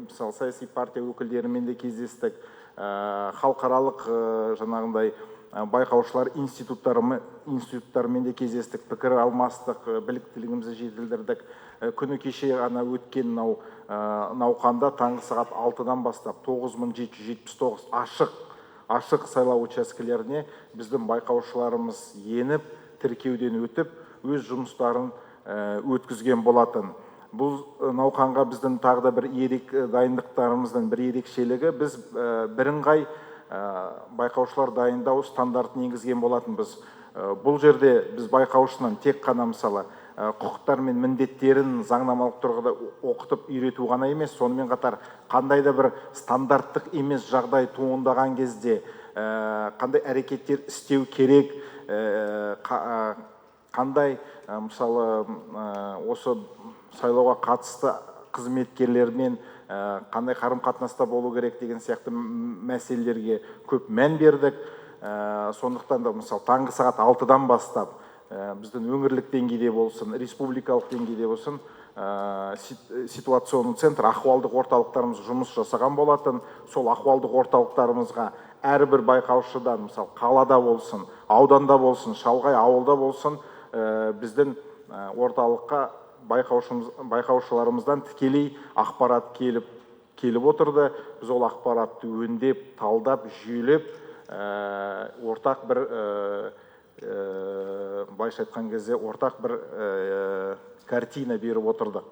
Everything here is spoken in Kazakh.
мысалы саяси партия өкілдерімен де кездестік, халықаралық жаңағындай байқаушылар институттарымен де кездестік, пікір алмастық, біліктілігімізді жетілдірдік. Күні кеше ғана өткен науқанда таңғы сағат 6-дан бастап 9779 ашық сайлау учаскелеріне біздің байқаушыларымыз еніп, тіркеуден өтіп, өз жұмыстарын өткізген болатын. Бұл науқанға біздің тағы да бір дайындықтарымыздың бір ерекшелігі, біз бірыңғай байқаушылар дайындау стандартын енгізген болатынбыз. Бұл жерде біз байқаушының тек қана мысалы құқықтар мен міндеттерін заңнамалық тұрғыда оқытып үйрету ғана емес, сонымен қатар қандай да бір стандарттық емес жағдай туындаған кезде қандай әрекеттер істеу керек, қандай мысалы осы сайлауға қатысты қызметкерлермен қандай қарым-қатынаста болу керек деген сияқты мәселелерге көп мән бердік. Сондықтан да мысалы таңғы сағат 6-дан бастап біздің өңірлік деңгейде болсын, республикалық деңгейде болсын, ситуационный центр, ахуалдық орталықтарымыз жұмыс жасаған болатын. Сол ахуалдық орталықтарымызға әрбір байқаушыдан, мысалы қалада болсын, ауданда болсын, шалғай ауылда болсын, біздің орталыққа байқаушыларымыздан тікелей ақпарат келіп отырды. Біз ол ақпаратты өңдеп, талдап, жүйелеп, ортақ бір былайша айтқан кезде ортақ бір картина беріп отырдық.